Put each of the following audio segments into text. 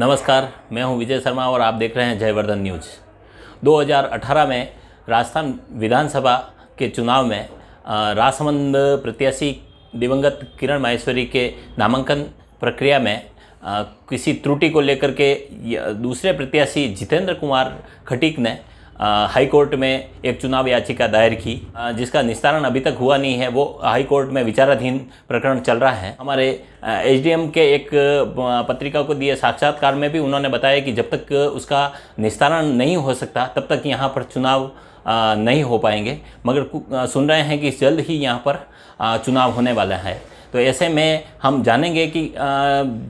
नमस्कार, मैं हूं विजय शर्मा और आप देख रहे हैं जयवर्धन न्यूज़। 2018 में राजस्थान विधानसभा के चुनाव में राजसमंद प्रत्याशी दिवंगत किरण माहेश्वरी के नामांकन प्रक्रिया में किसी त्रुटि को लेकर के दूसरे प्रत्याशी जितेंद्र कुमार खटीक ने हाई कोर्ट में एक चुनाव याचिका दायर की, जिसका निस्तारण अभी तक हुआ नहीं है। वो हाई कोर्ट में विचाराधीन प्रकरण चल रहा है। हमारे एसडीएम के एक पत्रिका को दिए साक्षात्कार में भी उन्होंने बताया कि जब तक उसका निस्तारण नहीं हो सकता तब तक यहाँ पर चुनाव नहीं हो पाएंगे, मगर सुन रहे हैं कि जल्द ही यहाँ पर चुनाव होने वाला है। तो ऐसे में हम जानेंगे कि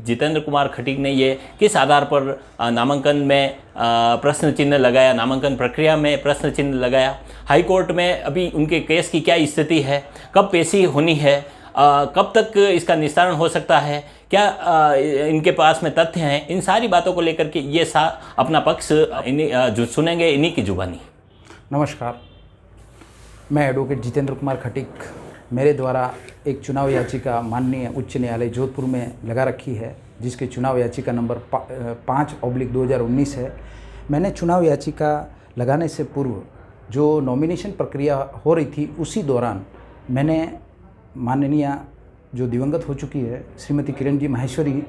जितेंद्र कुमार खटीक ने ये किस आधार पर नामांकन में प्रश्न चिन्ह लगाया, नामांकन प्रक्रिया में प्रश्न चिन्ह लगाया। हाई कोर्ट में अभी उनके केस की क्या स्थिति है, कब पेशी होनी है, कब तक इसका निस्तारण हो सकता है, क्या इनके पास में तथ्य हैं, इन सारी बातों को लेकर के ये अपना पक्ष जो सुनेंगे इन्हीं की जुबानी। नमस्कार, मैं एडवोकेट जितेंद्र कुमार खटीक। मेरे द्वारा एक चुनाव याचिका माननीय उच्च न्यायालय जोधपुर में लगा रखी है, जिसके चुनाव याचिका नंबर 5/2019 है। मैंने चुनाव याचिका लगाने से पूर्व जो नॉमिनेशन प्रक्रिया हो रही थी उसी दौरान मैंने माननीय जो दिवंगत हो चुकी है श्रीमती किरण जी माहेश्वरी,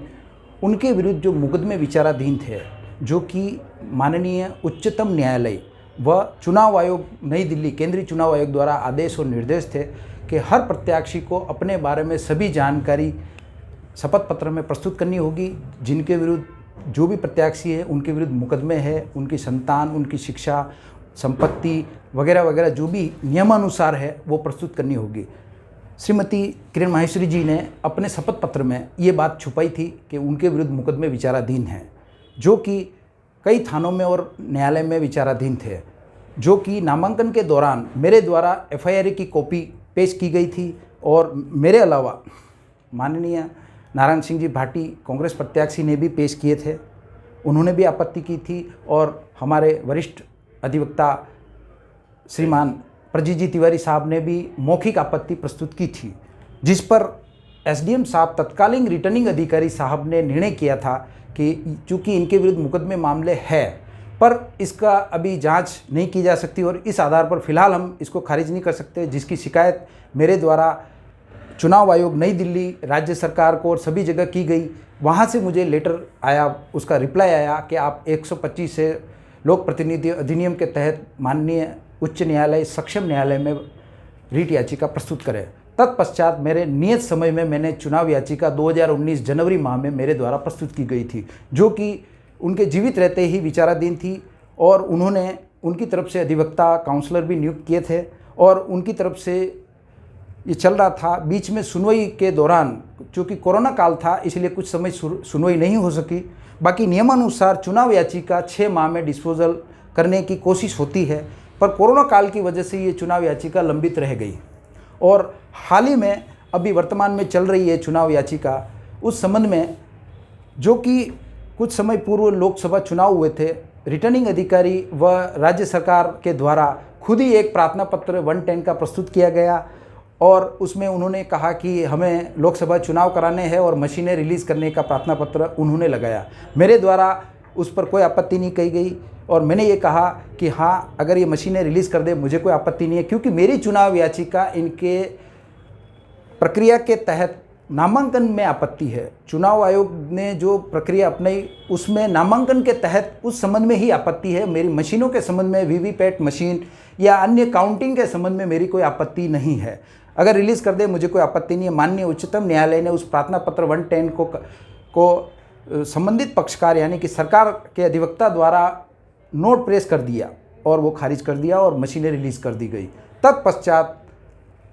उनके विरुद्ध जो मुकदमे विचाराधीन थे, जो कि माननीय उच्चतम न्यायालय व चुनाव आयोग नई दिल्ली केंद्रीय चुनाव आयोग द्वारा आदेश और निर्देश थे कि हर प्रत्याशी को अपने बारे में सभी जानकारी शपथ पत्र में प्रस्तुत करनी होगी। जिनके विरुद्ध जो भी प्रत्याशी है उनके विरुद्ध मुकदमे है, उनकी संतान, उनकी शिक्षा, संपत्ति वगैरह वगैरह जो भी नियमानुसार है वो प्रस्तुत करनी होगी। श्रीमती किरण माहेश्वरी जी ने अपने शपथ पत्र में ये बात छुपाई थी कि उनके विरुद्ध मुकदमे विचाराधीन हैं, जो कि कई थानों में और न्यायालय में विचाराधीन थे, जो कि नामांकन के दौरान मेरे द्वारा एफआईआर की कॉपी पेश की गई थी। और मेरे अलावा माननीय नारायण सिंह जी भाटी कांग्रेस प्रत्याशी ने भी पेश किए थे, उन्होंने भी आपत्ति की थी। और हमारे वरिष्ठ अधिवक्ता श्रीमान प्रजीत जी तिवारी साहब ने भी मौखिक आपत्ति प्रस्तुत की थी, जिस पर एसडीएम साहब तत्कालीन रिटर्निंग अधिकारी साहब ने निर्णय किया था कि चूँकि इनके विरुद्ध मुकदमे मामले है पर इसका अभी जांच नहीं की जा सकती और इस आधार पर फ़िलहाल हम इसको खारिज नहीं कर सकते, जिसकी शिकायत मेरे द्वारा चुनाव आयोग नई दिल्ली, राज्य सरकार को और सभी जगह की गई। वहाँ से मुझे लेटर आया, उसका रिप्लाई आया कि आप 125 से लोक प्रतिनिधि अधिनियम के तहत माननीय उच्च न्यायालय सक्षम न्यायालय में रीट याचिका प्रस्तुत करें। तत्पश्चात मेरे नियत समय में मैंने चुनाव याचिका 2019 जनवरी माह में मेरे द्वारा प्रस्तुत की गई थी, जो कि उनके जीवित रहते ही विचाराधीन थी। और उन्होंने उनकी तरफ से अधिवक्ता काउंसलर भी नियुक्त किए थे और उनकी तरफ से ये चल रहा था। बीच में सुनवाई के दौरान चूँकि कोरोना काल था इसलिए कुछ समय सुनवाई नहीं हो सकी। बाकी नियमानुसार चुनाव याचिका 6 माह में डिस्पोजल करने की कोशिश होती है, पर कोरोना काल की वजह से ये चुनाव याचिका लंबित रह गई। और हाल ही में अभी वर्तमान में चल रही है चुनाव याचिका, उस संबंध में जो कि कुछ समय पूर्व लोकसभा चुनाव हुए थे, रिटर्निंग अधिकारी व राज्य सरकार के द्वारा खुद ही एक प्रार्थना पत्र 110 का प्रस्तुत किया गया और उसमें उन्होंने कहा कि हमें लोकसभा चुनाव कराने हैं और मशीनें रिलीज़ करने का प्रार्थना पत्र उन्होंने लगाया। मेरे द्वारा उस पर कोई आपत्ति नहीं कही गई और मैंने ये कहा कि हाँ, अगर ये मशीनें रिलीज़ कर दे मुझे कोई आपत्ति नहीं है, क्योंकि मेरी चुनाव याचिका इनके प्रक्रिया के तहत नामांकन में आपत्ति है। चुनाव आयोग ने जो प्रक्रिया अपनाई उसमें नामांकन के तहत उस संबंध में ही आपत्ति है। मेरी मशीनों के संबंध में, वीवीपैट मशीन या अन्य काउंटिंग के संबंध में मेरी कोई आपत्ति नहीं है। अगर रिलीज़ कर दे मुझे कोई आपत्ति नहीं है। माननीय उच्चतम न्यायालय ने उस प्रार्थना पत्र 110 को संबंधित पक्षकार यानी कि सरकार के अधिवक्ता द्वारा नोट प्रेस कर दिया और वो खारिज कर दिया और मशीनें रिलीज़ कर दी गई। तत्पश्चात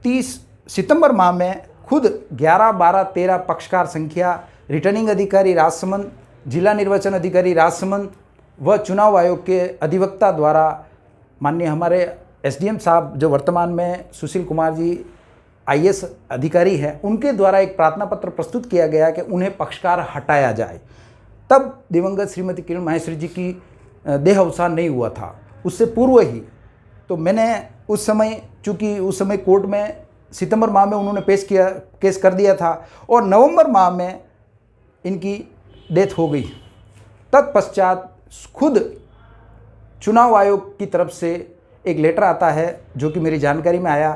30 सितंबर माह में खुद 11, 12, 13 पक्षकार संख्या, रिटर्निंग अधिकारी राजसमंद, जिला निर्वाचन अधिकारी राजसमंद व चुनाव आयोग के अधिवक्ता द्वारा माननीय हमारे एसडीएम साहब जो वर्तमान में सुशील कुमार जी आईएएस अधिकारी हैं, उनके द्वारा एक प्रार्थना पत्र प्रस्तुत किया गया कि उन्हें पक्षकार हटाया जाए। तब दिवंगत श्रीमती किरण माहेश्वरी जी की देह अवसान नहीं हुआ था, उससे पूर्व ही। तो मैंने उस समय, चूँकि उस समय कोर्ट में सितंबर माह में उन्होंने केस कर दिया था और नवंबर माह में इनकी डेथ हो गई। तत्पश्चात खुद चुनाव आयोग की तरफ से एक लेटर आता है, जो कि मेरी जानकारी में आया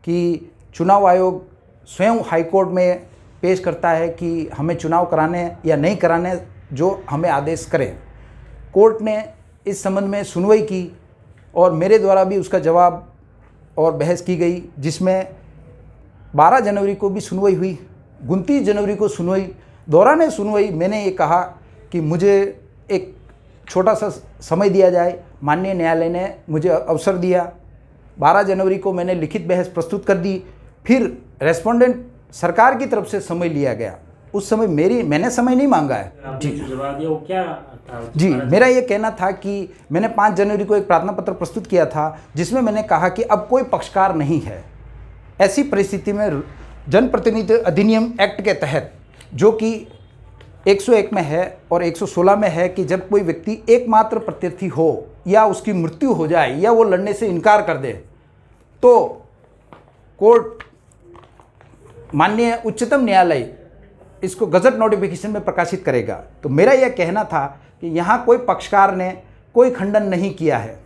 कि चुनाव आयोग स्वयं हाईकोर्ट में पेश करता है कि हमें चुनाव कराने या नहीं कराने जो हमें आदेश करें। कोर्ट ने इस संबंध में सुनवाई की और मेरे द्वारा भी उसका जवाब और बहस की गई, जिसमें 12 जनवरी को भी सुनवाई हुई, 29 जनवरी को सुनवाई। दौरान सुनवाई मैंने ये कहा कि मुझे एक छोटा सा समय दिया जाए। माननीय न्यायालय ने मुझे अवसर दिया। 12 जनवरी को मैंने लिखित बहस प्रस्तुत कर दी। फिर रेस्पोंडेंट सरकार की तरफ से समय लिया गया। उस समय मैंने समय नहीं मांगा है। जी जवाब दिया, वो क्या था? जी, मेरा ये कहना था कि मैंने 5 जनवरी को एक प्रार्थना पत्र प्रस्तुत किया था, जिसमें मैंने कहा कि अब कोई पक्षकार नहीं है। ऐसी परिस्थिति में जनप्रतिनिधि अधिनियम एक्ट के तहत, जो कि 101 में है और 116 में है, कि जब कोई व्यक्ति एकमात्र प्रत्याशी हो या उसकी मृत्यु हो जाए या वो लड़ने से इनकार कर दे, तो कोर्ट, माननीय उच्चतम न्यायालय इसको गजट नोटिफिकेशन में प्रकाशित करेगा। तो मेरा यह कहना था कि यहाँ कोई पक्षकार ने कोई खंडन नहीं किया है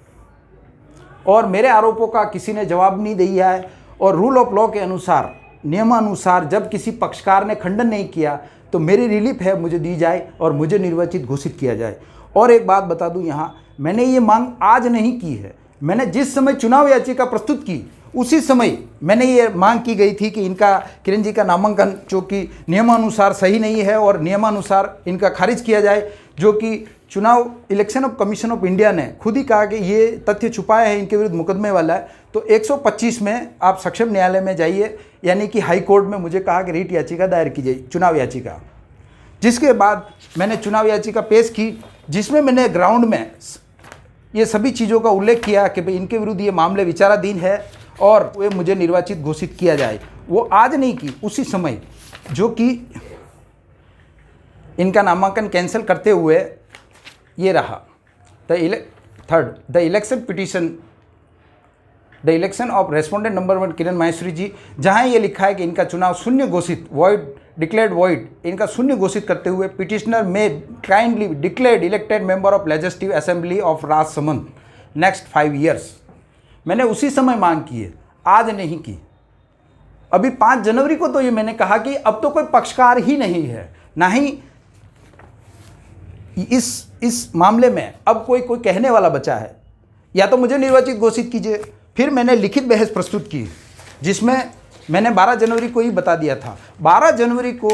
और मेरे आरोपों का किसी ने जवाब नहीं दिया है। और रूल ऑफ लॉ के अनुसार, नियमानुसार, जब किसी पक्षकार ने खंडन नहीं किया तो मेरी रिलीफ है, मुझे दी जाए और मुझे निर्वाचित घोषित किया जाए। और एक बात बता दूं, यहाँ मैंने ये मांग आज नहीं की है। मैंने जिस समय चुनाव याचिका प्रस्तुत की उसी समय मैंने ये मांग की गई थी कि इनका, किरण जी का नामांकन जो कि नियमानुसार सही नहीं है और नियमानुसार इनका खारिज किया जाए, जो कि चुनाव election of commission of India ने खुद ही कहा कि ये तथ्य छुपाया है, इनके विरुद्ध मुकदमे वाला है। तो 125 में आप सक्षम न्यायालय में जाइए, यानी कि हाई कोर्ट में मुझे कहा कि रीट याचिका दायर कीजिए, चुनाव याचिका। जिसके बाद मैंने चुनाव याचिका पेश की, जिसमें मैंने ग्राउंड में ये सभी चीज़ों का उल्लेख किया कि भाई इनके विरुद्ध ये मामले विचाराधीन है और वे मुझे निर्वाचित घोषित किया जाए। वो आज नहीं की, उसी समय, जो कि इनका नामांकन कैंसिल करते हुए ये रहा, the election petition, the election of respondent number 1 Kiran Maheshwari जी, जहाँ ये लिखा है कि इनका चुनाव शून्य घोषित, वॉइड, डिक्लेयर्ड वॉइड, इनका शून्य घोषित करते हुए पिटिशनर में kindly declared elected member of legislative assembly of Rajsamand next 5 years। मैंने उसी समय मांग की है, आज नहीं की। अभी 5 जनवरी को तो ये मैंने कहा कि अब तो कोई पक्षकार ही नहीं है, ना ही इस मामले में अब कोई कहने वाला बचा है, या तो मुझे निर्वाचित घोषित कीजिए। फिर मैंने लिखित बहस प्रस्तुत की, जिसमें मैंने 12 जनवरी को ही बता दिया था। 12 जनवरी को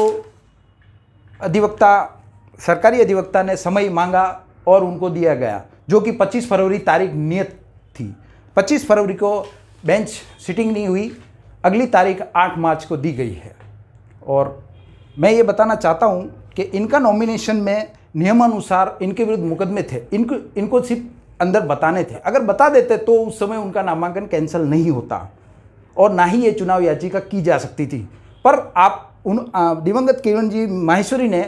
अधिवक्ता, सरकारी अधिवक्ता ने समय मांगा और उनको दिया गया, जो कि 25 फरवरी तारीख नियत थी। 25 फरवरी को बेंच सिटिंग नहीं हुई, अगली तारीख 8 मार्च को दी गई है। और मैं ये बताना चाहता हूँ कि इनका नॉमिनेशन में नियमानुसार इनके विरुद्ध मुकदमे थे, इनको सिर्फ अंदर बताने थे। अगर बता देते तो उस समय उनका नामांकन कैंसिल नहीं होता और ना ही ये चुनाव याचिका की जा सकती थी। पर आप दिवंगत किरण जी माहेश्वरी ने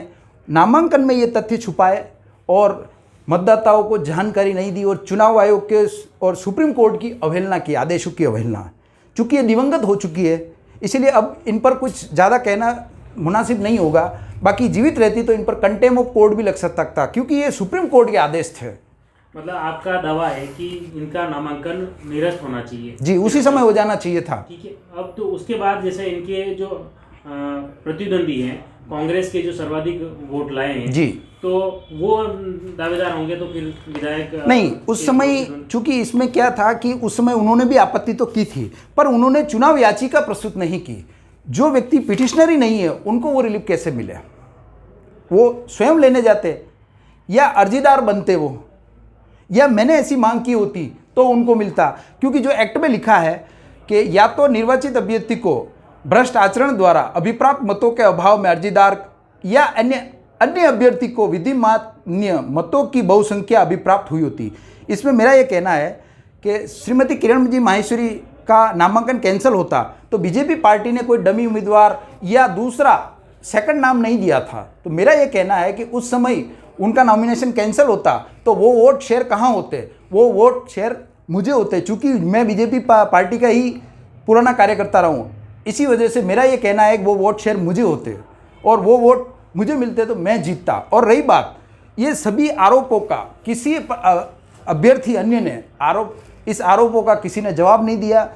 नामांकन में ये तथ्य छुपाए और मतदाताओं को जानकारी नहीं दी और चुनाव आयोग के और सुप्रीम कोर्ट की अवहेलना की, आदेशों की अवहेलना। चूँकि ये दिवंगत हो चुकी है, इसलिए अब इन पर कुछ ज़्यादा कहना मुनासिब नहीं होगा। बाकी जीवित रहती तो इन पर कंटेम ऑफ कोर्ट भी लग सकता था, क्योंकि ये सुप्रीम कोर्ट के आदेश थे। मतलब आपका दावा है कि इनका नामांकन निरस्त होना चाहिए? जी, उसी समय हो जाना चाहिए था। ठीक है। अब तो उसके बाद जैसे इनके जो प्रतिद्वंदी हैं, कांग्रेस के जो सर्वाधिक वोट लाए हैं जी, तो वो दावेदार होंगे, तो फिर विधायक नहीं। उस समय चूंकि इसमें क्या था कि उस समय उन्होंने भी आपत्ति तो की थी, पर उन्होंने चुनाव याचिका प्रस्तुत नहीं की। जो व्यक्ति पिटिशनर ही नहीं है उनको वो रिलीफ कैसे मिले? वो स्वयं लेने जाते या अर्जीदार बनते वो, या मैंने ऐसी मांग की होती तो उनको मिलता। क्योंकि जो एक्ट में लिखा है कि या तो निर्वाचित अभ्यर्थी को भ्रष्ट आचरण द्वारा अभिप्राप्त मतों के अभाव में अर्जीदार या अन्य अभ्यर्थी को विधिमान्य मतों की बहुसंख्या अभिप्राप्त हुई होती। इसमें मेरा ये कहना है कि श्रीमती किरण जी माहेश्वरी का नामांकन कैंसिल होता तो बीजेपी पार्टी ने कोई डमी उम्मीदवार या दूसरा सेकंड नाम नहीं दिया था। तो मेरा ये कहना है कि उस समय उनका नॉमिनेशन कैंसिल होता तो वो वोट शेयर कहाँ होते? वो वोट शेयर मुझे होते, चूँकि मैं बीजेपी पार्टी का ही पुराना कार्यकर्ता रहा हूँ। इसी वजह से मेरा ये कहना है कि वो वोट शेयर मुझे होते और वो वोट मुझे मिलते तो मैं जीतता। और रही बात ये सभी आरोपों का किसी अभ्यर्थी अन्य ने इस आरोपों का किसी ने जवाब नहीं दिया।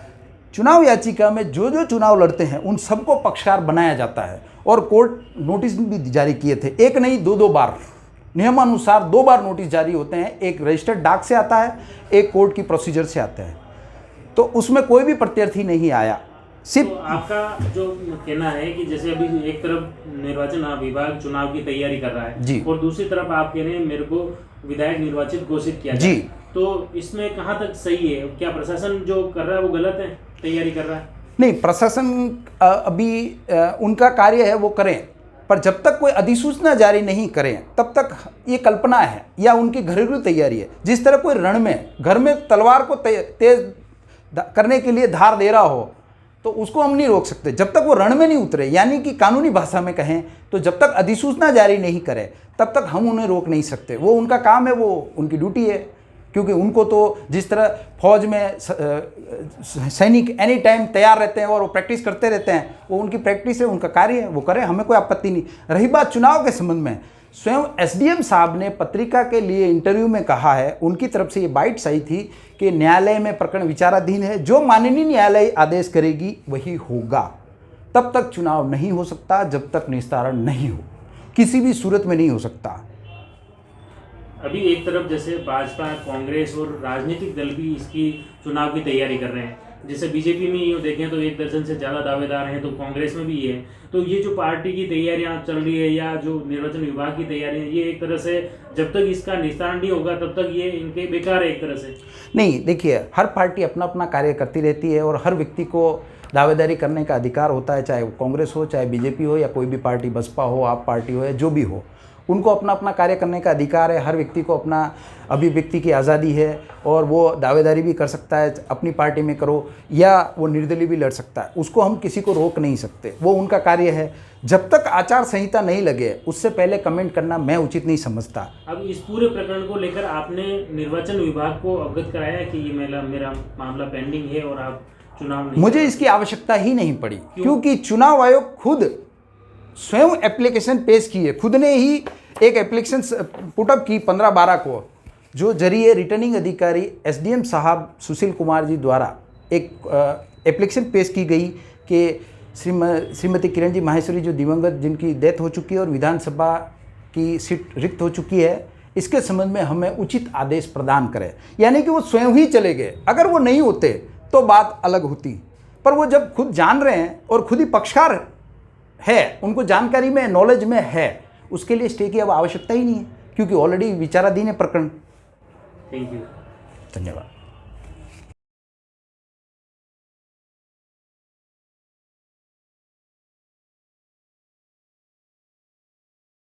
चुनाव याचिका में जो जो चुनाव लड़ते हैं उन सबको पक्षकार बनाया जाता है और कोर्ट नोटिस भी जारी किए थे, एक नहीं दो बार, नियमानुसार 2 बार नोटिस जारी होते हैं। एक रजिस्टर्ड डाक से आता है, एक कोर्ट की प्रोसीजर से आता है। तो उसमें कोई भी प्रत्याशी नहीं आया। सिर्फ तो आपका जो कहना है कि जैसे अभी एक तरफ निर्वाचन विभाग चुनाव की तैयारी कर रहा है जी, और दूसरी तरफ आप कह रहे हैं मेरे को विधायक निर्वाचित घोषित किया जी, तो इसमें कहाँ तक सही है? क्या प्रशासन जो कर रहा है वो गलत है, तैयारी कर रहा है? नहीं, प्रशासन अभी उनका कार्य है वो करें, पर जब तक कोई अधिसूचना जारी नहीं करें तब तक ये कल्पना है या उनकी घरेलू तैयारी है। जिस तरह कोई रण में घर में तलवार को तेज करने के लिए धार दे रहा हो तो उसको हम नहीं रोक सकते जब तक वो रण में नहीं उतरे, यानी कि कानूनी भाषा में कहें तो जब तक अधिसूचना जारी नहीं करे तब तक हम उन्हें रोक नहीं सकते। वो उनका काम है, वो उनकी ड्यूटी है, क्योंकि उनको तो जिस तरह फौज में सैनिक एनी टाइम तैयार रहते हैं और वो प्रैक्टिस करते रहते हैं, वो उनकी प्रैक्टिस है, उनका कार्य है, वो करें, हमें कोई आपत्ति नहीं। रही बात चुनाव के संबंध में, स्वयं एसडीएम साहब ने पत्रिका के लिए इंटरव्यू में कहा है, उनकी तरफ से ये बाइट्स आई थी कि न्यायालय में प्रकरण विचाराधीन है, जो माननीय न्यायालय आदेश करेगी वही होगा। तब तक चुनाव नहीं हो सकता जब तक निस्तारण नहीं हो, किसी भी सूरत में नहीं हो सकता। अभी एक तरफ जैसे भाजपा, कांग्रेस और राजनीतिक दल भी इसकी चुनाव की तैयारी कर रहे हैं। जैसे बीजेपी में यूँ देखें तो 1 दर्जन से ज़्यादा दावेदार हैं, तो कांग्रेस में भी है। तो ये जो पार्टी की तैयारियां चल रही है या जो निर्वाचन विभाग की तैयारी है, ये एक तरह से जब तक इसका निस्तारण नहीं होगा तब तक ये इनके बेकार है एक तरह से। नहीं, देखिए, हर पार्टी अपना अपना कार्य करती रहती है और हर व्यक्ति को दावेदारी करने का अधिकार होता है, चाहे वो कांग्रेस हो, चाहे बीजेपी हो, या कोई भी पार्टी, बसपा हो, आप पार्टी हो, या जो भी हो, उनको अपना अपना कार्य करने का अधिकार है। हर व्यक्ति को अपना अभिव्यक्ति की आज़ादी है और वो दावेदारी भी कर सकता है, अपनी पार्टी में करो या वो निर्दलीय भी लड़ सकता है, उसको हम किसी को रोक नहीं सकते, वो उनका कार्य है। जब तक आचार संहिता नहीं लगे उससे पहले कमेंट करना मैं उचित नहीं समझता। अब इस पूरे प्रकरण को लेकर आपने निर्वाचन विभाग को अवगत कराया कि ये मेरा मामला पेंडिंग है और आप चुनाव नहीं? मुझे इसकी आवश्यकता ही नहीं पड़ी, क्योंकि चुनाव आयोग खुद स्वयं एप्लीकेशन पेश की है, खुद ने ही एक एप्लीकेशन पुटअप की 15/12 को, जो जरिए रिटर्निंग अधिकारी एसडीएम साहब सुशील कुमार जी द्वारा एक एप्लीकेशन पेश की गई कि श्रीमती किरण जी माहेश्वरी, जो दिवंगत, जिनकी डेथ हो चुकी है और विधानसभा की सीट रिक्त हो चुकी है, इसके संबंध में हमें उचित आदेश प्रदान करें। यानी कि वो स्वयं ही चले गए। अगर वो नहीं होते तो बात अलग होती, पर वो जब खुद जान रहे हैं और खुद ही पक्षकार है, उनको जानकारी में, नॉलेज में है, उसके लिए स्टे की अब आवश्यकता ही नहीं है, क्योंकि ऑलरेडी विचाराधीन है प्रकरण। थैंक यू, धन्यवाद।